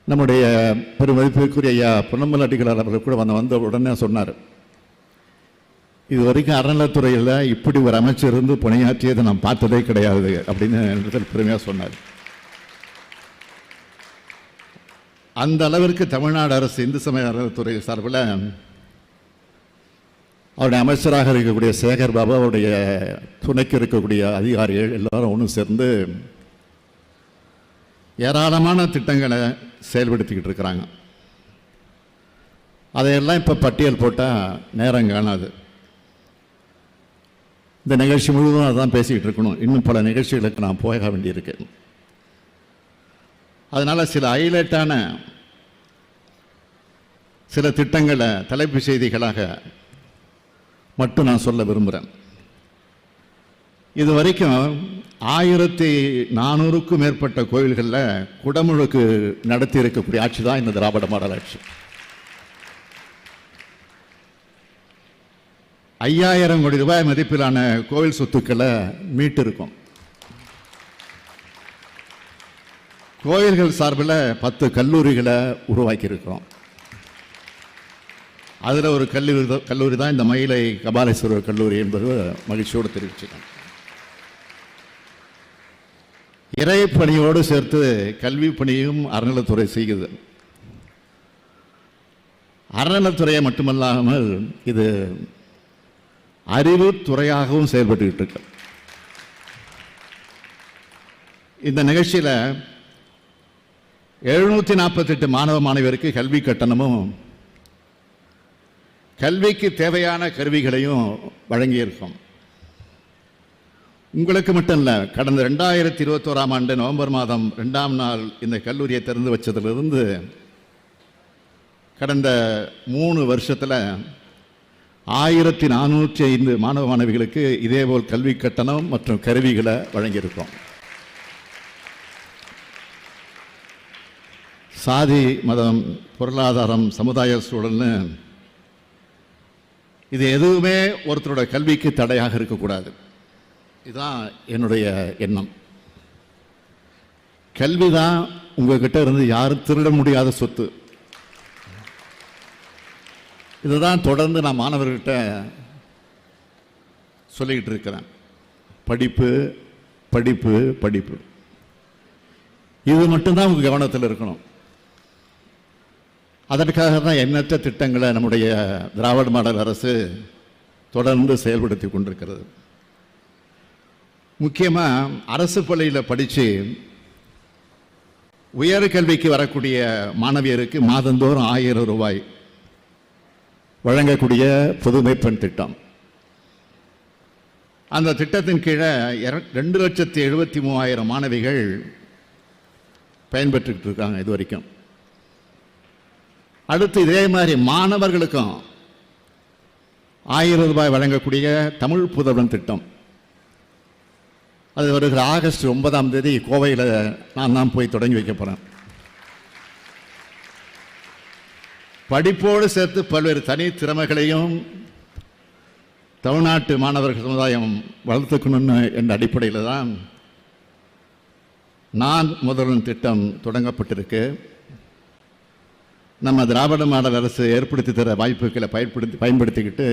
நம்முடைய பெருமதிப்பிற்குரிய ஐயா பொன்னம்பல அடிகளார் அவர்கள் கூட வந்த உடனே சொன்னார், இது வரைக்கும் அறநிலைத்துறையில் இப்படி ஒரு அமைச்சர் இருந்து பணியாற்றியதை நான் பார்த்ததே கிடையாது அப்படின்னு இடத்தில் பெருமையாக சொன்னார். அந்த அளவிற்கு தமிழ்நாடு அரசு இந்து சமய அறநிலைத்துறை சார்பில் அவருடைய அமைச்சராக இருக்கக்கூடிய சேகர் பாபு, அவருடைய துணைக்கு இருக்கக்கூடிய அதிகாரிகள் எல்லாரும் ஒன்று சேர்ந்து ஏராளமான திட்டங்களை செயல்படுத்திக்கிட்டு இருக்கிறாங்க. அதையெல்லாம் இப்போ பட்டியல் போட்டால் நேரம் காணாது. இந்த நிகழ்ச்சி முழுவதும் அதான் பேசிக்கிட்டு இருக்கணும். இன்னும் பல நிகழ்ச்சிகளுக்கு நான் போக வேண்டியிருக்கு. அதனால் சில ஹைலைட்டான சில திட்டங்களை தலைப்பு செய்திகளாக மட்டும் நான் சொல்ல விரும்புகிறேன். இது வரைக்கும் 1400க்கும் மேற்பட்ட கோயில்களில் குடமுழுக்கு நடத்தி இருக்கக்கூடிய ஆட்சி தான் இந்த திராவிட மாடல் ஆட்சி. 5000 கோடி ரூபாய் மதிப்பிலான கோவில் சொத்துக்களை மீட்டு இருக்கும். கோயில்கள் சார்பில் 10 கல்லூரிகளை உருவாக்கி இருக்கிறோம். அதில் ஒரு கல்லூரி தான் இந்த மயிலை கபாலீஸ்வரர் கல்லூரி என்பது மகிழ்ச்சியோடு தெரிவிச்சுக்கணும். இறை பணியோடு சேர்த்து கல்வி பணியும் அறநிலைத்துறை செய்கிறது. அறநிலைத்துறையை மட்டுமல்லாமல் இது அறிவுத்துறையாகவும் செயல்பட்டுக்கிட்டு இருக்கு. இந்த நிகழ்ச்சியில் 748 மாணவ மாணவியருக்கு கல்வி கட்டணமும் கல்விக்கு தேவையான கருவிகளையும் வழங்கியிருக்கோம். உங்களுக்கு மட்டும் இல்லை, கடந்த 2021ஆம் ஆண்டு நவம்பர் மாதம் 2ஆம் நாள் இந்த கல்லூரியை திறந்து வச்சதிலிருந்து கடந்த 3 வருஷத்தில் 1405 மாணவ மாணவிகளுக்கு இதேபோல் கல்வி கட்டணம் மற்றும் கருவிகளை வழங்கியிருக்கோம். சாதி, மதம், பொருளாதாரம், சமுதாய சூழல்னு இது எதுவுமே ஒருத்தரோட கல்விக்கு தடையாக இருக்கக்கூடாது. இதுதான் என்னுடைய எண்ணம். கல்விதான் உங்ககிட்ட இருந்து யாரும் திருட முடியாத சொத்து. இதுதான் தொடர்ந்து நான் மாணவர்கிட்ட சொல்லிக்கிட்டு இருக்கிறேன். படிப்பு படிப்பு படிப்பு, இது மட்டும்தான் உங்கள் கவனத்தில் இருக்கணும். அதற்காக தான் எண்ணற்ற திட்டங்களை நம்முடைய திராவிட மாடல் அரசு தொடர்ந்து செயல்படுத்தி கொண்டிருக்கிறது. முக்கியமாக அரசு பள்ளியில் படித்து உயர்கல்விக்கு வரக்கூடிய மாணவியருக்கு மாதந்தோறும் 1000 ரூபாய் வழங்கக்கூடிய புதுமை பெண் திட்டம். அந்த திட்டத்தின் கீழே 2,73,000 மாணவிகள் பயன்பெற்றுக்கிட்டு இருக்காங்க இது வரைக்கும். அடுத்து இதே மாதிரி மாணவர்களுக்கும் 1000 ரூபாய் வழங்கக்கூடிய தமிழ் புதல்வன் திட்டம். அது வருகிற ஆகஸ்ட் 9ஆம் தேதி கோவையில் நான் தான் போய் தொடங்கி வைக்க போகிறேன். படிப்போடு சேர்த்து பல்வேறு தனி திறமைகளையும் தமிழ்நாட்டு மாணவர்கள் சமுதாயம் வளர்த்துக்கணும்னு என்ற அடிப்படையில் தான் நான் முதல்வன் திட்டம் தொடங்கப்பட்டிருக்கு. நம்ம திராவிட மாடல் அரசு ஏற்படுத்தி தர வாய்ப்புகளை பயன்படுத்திக்கிட்டு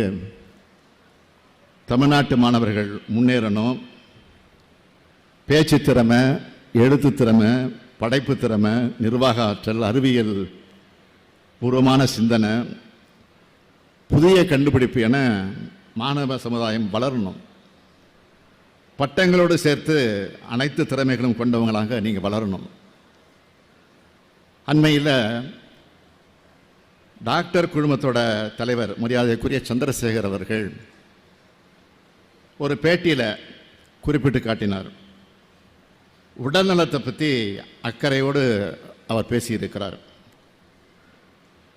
தமிழ்நாட்டு மாணவர்கள் முன்னேறணும். பேச்சு திறமை, எழுத்து திறமை, படைப்பு திறமை, நிர்வாக ஆற்றல், அறிவியல் பூர்வமான சிந்தனை, புதிய கண்டுபிடிப்பு என மாணவ சமுதாயம் வளரணும். பட்டங்களோடு சேர்த்து அனைத்து திறமைகளும் கொண்டவங்களாக நீங்கள் வளரணும். அண்மையில் டாக்டர் குழுமத்தோட தலைவர் மரியாதைக்குரிய சந்திரசேகர் அவர்கள் ஒரு பேட்டியில் குறிப்பிட்டு காட்டினார். உடல்நலத்தை பற்றி அக்கறையோடு அவர் பேசியிருக்கிறார்.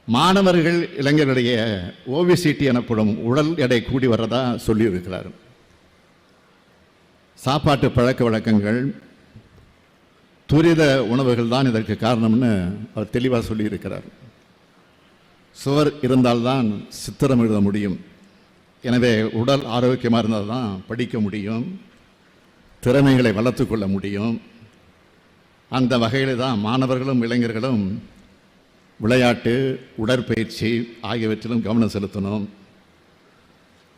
மாணவர்கள் இளைஞர்களுடைய ஓபிசிட்டி எனப்படும் உடல் எடை கூடி வர்றதா சொல்லியிருக்கிறார். சாப்பாட்டு பழக்க வழக்கங்கள், துரித உணவுகள் தான் இதற்கு காரணம்னு அவர் தெளிவாக சொல்லியிருக்கிறார். சுவர் இருந்தால்தான் சித்திரம் எழுத முடியும். எனவே உடல் ஆரோக்கியமாக இருந்தால் தான் படிக்க முடியும், திறமைகளை வளர்த்து கொள்ள முடியும். அந்த வகையில் தான் மாணவர்களும் இளைஞர்களும் விளையாட்டு, உடற்பயிற்சி ஆகியவற்றிலும் கவனம் செலுத்தணும்.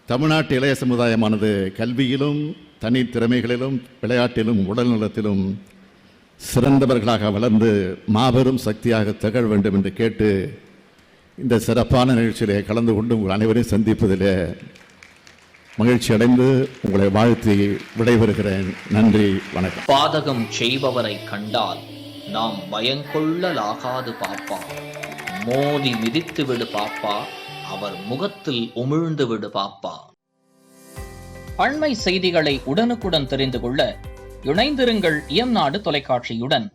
தமிழ்நாட்டு இளைய சமுதாயமானது கல்வியிலும் தனித்திறமைகளிலும் விளையாட்டிலும் உடல் நலத்திலும் சிறந்தவர்களாக வளர்ந்து மாபெரும் சக்தியாக திகழ வேண்டும் என்று கேட்டு இந்த சிறப்பான நிகழ்ச்சியிலே கலந்து கொண்டு உங்கள் அனைவரையும் சந்திப்பதிலே மகிழ்ச்சி அடைந்து உங்களை வாழ்த்தி விடைபெறுகிறேன். நன்றி, வணக்கம். பாதகம் செய்பவரை கண்டால் நாம் பயங்கொள்ளலாகாது பாப்பா, மோதி மிதித்து விடு பாப்பா, அவர் முகத்தில் உமிழ்ந்து விடு பாப்பா. அண்மை செய்திகளை உடனுக்குடன் தெரிந்து கொள்ள இணைந்திருங்கள் இயம்நாடு தொலைக்காட்சியுடன்.